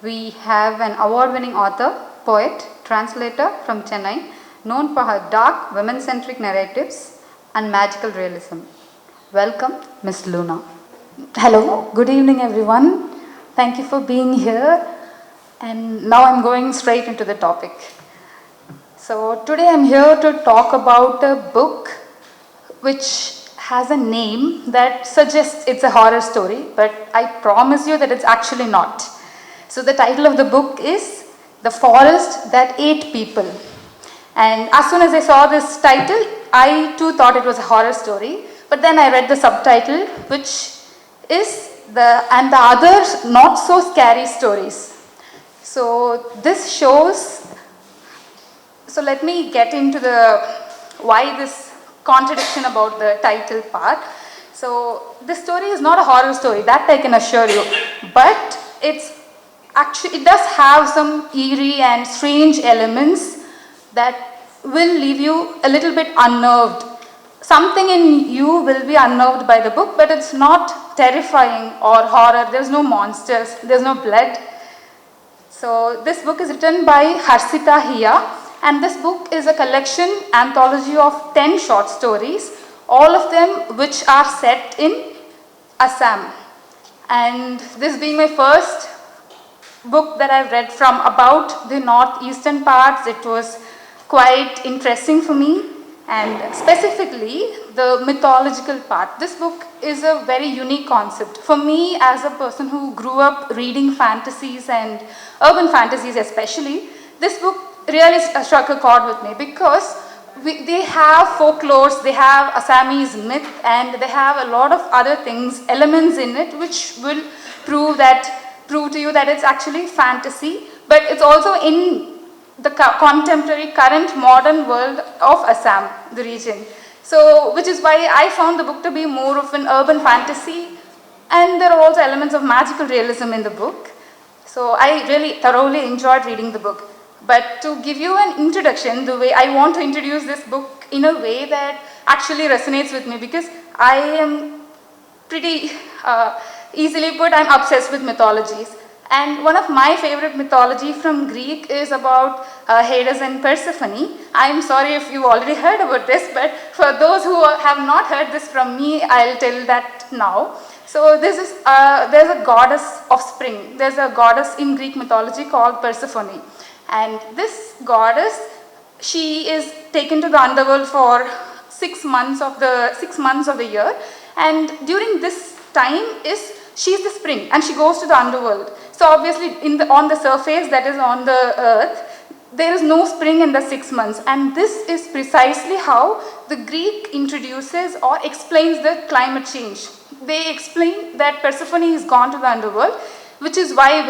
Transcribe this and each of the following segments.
we have an award-winning author, poet, translator from Chennai, known for her dark, women-centric narratives and magical realism. Welcome, Miss Luna. Hello, good evening everyone. Thank you for being here. And now I'm going straight into the topic. So today I'm here to talk about a book which has a name that suggests it's a horror story, but I promise you that it's actually not. So the title of the book is The Forest That Ate People. And as soon as I saw this title, I too thought it was a horror story, but then I read the subtitle, which is the other not so scary stories. So this shows, so let me get into the why this contradiction about the title part. So this story is not a horror story, that I can assure you, but it does have some eerie and strange elements that will leave you a little bit unnerved. Something in you will be unnerved by the book, but it's not terrifying or horror. There's no monsters, there's no blood. So this book is written by Harsita Hiya, and this book is a collection, anthology of 10 short stories, all of them which are set in Assam. And this being my first book that I've read from about the northeastern parts, it was quite interesting for me. And specifically, the mythological part. This book is a very unique concept. For me, as a person who grew up reading fantasies and urban fantasies especially, this book really struck a chord with me because they have folklores, they have Assamese myth, and they have a lot of other things, elements in it, which will prove to you that it's actually fantasy, but it's also in the contemporary, current, modern world of Assam, the region. So, which is why I found the book to be more of an urban fantasy, and there are also elements of magical realism in the book. So, I really thoroughly enjoyed reading the book. But to give you an introduction, the way I want to introduce this book in a way that actually resonates with me, because I am pretty easily put, I'm obsessed with mythologies. And one of my favorite mythology from Greek is about Hades and Persephone. I'm sorry if you've already heard about this, but for those who have not heard this from me, I'll tell that now. So this is, there's a goddess of spring. There's a goddess in Greek mythology called Persephone. And this goddess, she is taken to the underworld for 6 months of the year. And during this time she's the spring, and she goes to the underworld. So obviously on the surface, that is on the earth, there is no spring in the 6 months. And this is precisely how the Greek introduces or explains the climate change. They explain that Persephone is gone to the underworld, which is why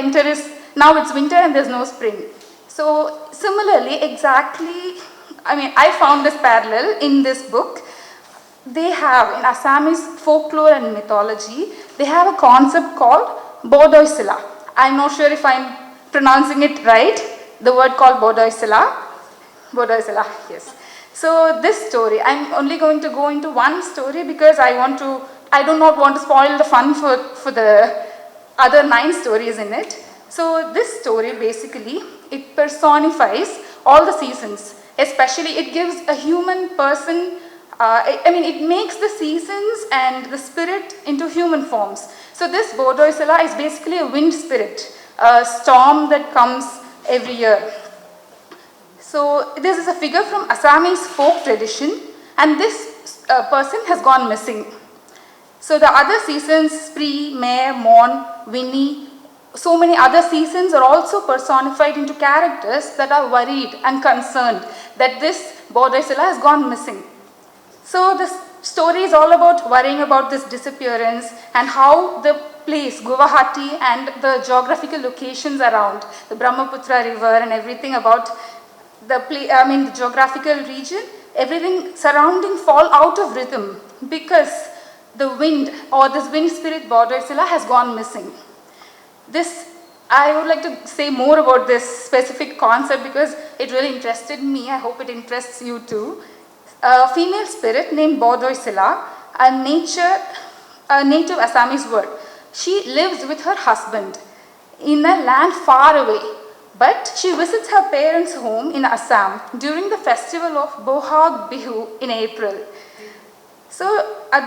now it's winter and there's no spring. So similarly, exactly, I found this parallel in this book. They have, in Assamese folklore and mythology, they have a concept called Bodoisila. I'm not sure if I'm pronouncing it right, the word called Bodoisila. Bodoisila, yes. So this story, I'm only going to go into one story because I do not want to spoil the fun for the other 9 stories in it. So this story basically, it personifies all the seasons. Especially it gives a human person, it makes the seasons and the spirit into human forms. So this Bodoisila is basically a wind spirit, a storm that comes every year. So this is a figure from Assamese folk tradition, and this person has gone missing. So the other seasons, Spree, May, Mon, Winnie, so many other seasons are also personified into characters that are worried and concerned that this Bodoisila has gone missing. So this story is all about worrying about this disappearance and how the place, Guwahati, and the geographical locations around the Brahmaputra river and everything about the geographical region, everything surrounding fall out of rhythm because the wind or this wind spirit Bodoisila has gone missing. I would like to say more about this specific concept because it really interested me. I hope it interests you too. A female spirit named Bodoisila, a native Assamese word. She lives with her husband in a land far away. But she visits her parents' home in Assam during the festival of Bohag Bihu in April. So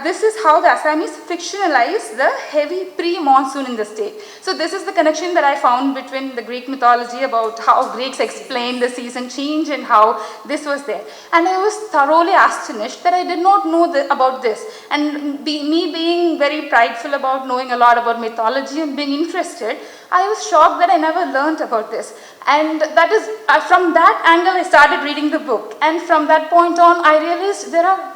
this is how the Assamese fictionalize the heavy pre-monsoon in the state. So this is the connection that I found between the Greek mythology about how Greeks explained the season change and how this was there. And I was thoroughly astonished that I did not know about this. And me being very prideful about knowing a lot about mythology and being interested, I was shocked that I never learned about this. And that is, from that angle I started reading the book. And from that point on, I realized there are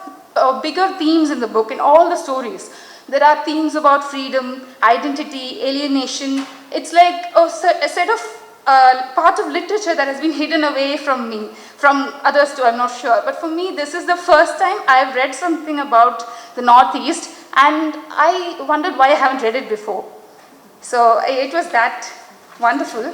bigger themes in the book, in all the stories. There are themes about freedom, identity, alienation. It's like a set of part of literature that has been hidden away from me, from others too, I'm not sure. But for me, this is the first time I've read something about the Northeast, and I wondered why I haven't read it before. So it was that wonderful.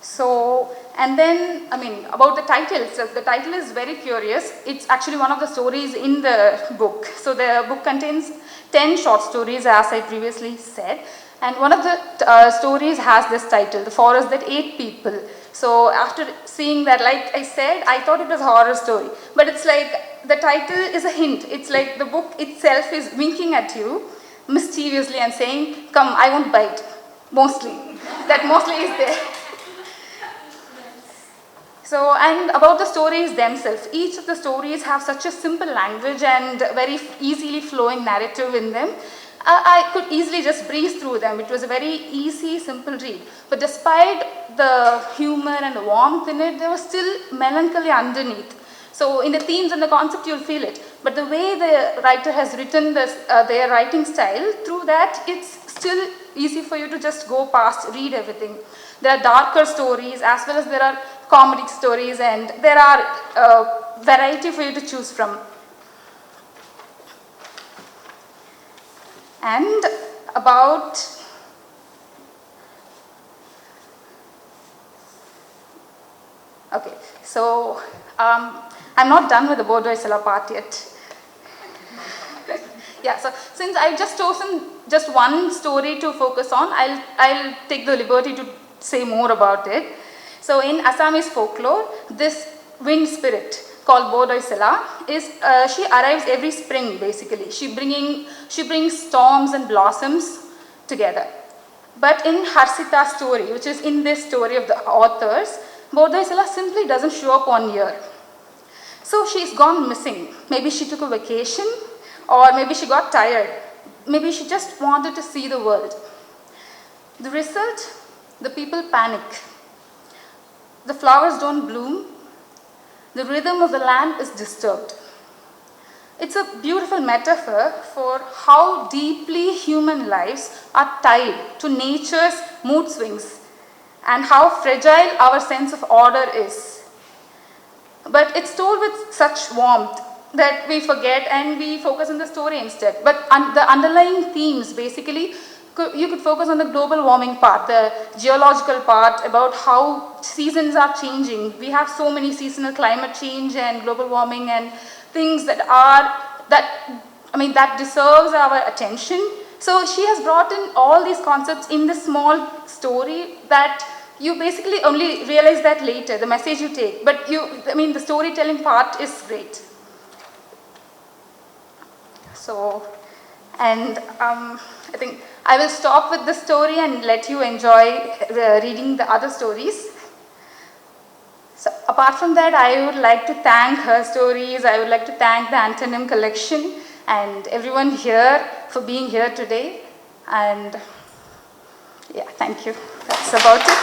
So, and then, about the title. So the title is very curious. It's actually one of the stories in the book. So the book contains 10 short stories, as I previously said. And one of the stories has this title, The Forest That Ate People. So after seeing that, like I said, I thought it was a horror story. But it's like, the title is a hint. It's like the book itself is winking at you mischievously and saying, come, I won't bite. Mostly. That mostly is there. So, and about the stories themselves, each of the stories have such a simple language and very easily flowing narrative in them. I could easily just breeze through them. It was a very easy, simple read. But despite the humor and the warmth in it, there was still melancholy underneath. So in the themes and the concept, you'll feel it. But the way the writer has written this, their writing style, through that, it's still easy for you to just go past, read everything. There are darker stories, as well as there are comedic stories, and there are variety for you to choose from. And about okay, so I'm not done with the Bodhisala part yet. Yeah, so since I've just chosen just one story to focus on, I'll take the liberty to say more about it. So in Assamese folklore, this wind spirit called Bodhisala is she arrives every spring basically. She brings storms and blossoms together. But in Harsita's story, which is in this story of the authors, Bodhisala simply doesn't show up one year. So she's gone missing. Maybe she took a vacation, or maybe she got tired. Maybe she just wanted to see the world. The result, the people panic. The flowers don't bloom. The rhythm of the land is disturbed. It's a beautiful metaphor for how deeply human lives are tied to nature's mood swings and how fragile our sense of order is. But it's told with such warmth that we forget and we focus on the story instead. But the underlying themes basically, you could focus on the global warming part, the geological part, about how seasons are changing. We have so many seasonal climate change and global warming and things that deserves our attention. So she has brought in all these concepts in this small story that you basically only realize that later, the message you take. But the storytelling part is great. So, and I think I will stop with the story and let you enjoy reading the other stories. So apart from that, I would like to thank her stories. I would like to thank the Antonym collection and everyone here for being here today. And yeah, thank you. That's about it.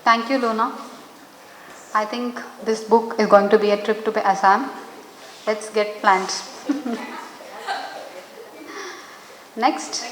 Thank you, Luna. I think this book is going to be a trip to Assam. Let's get planned. Next.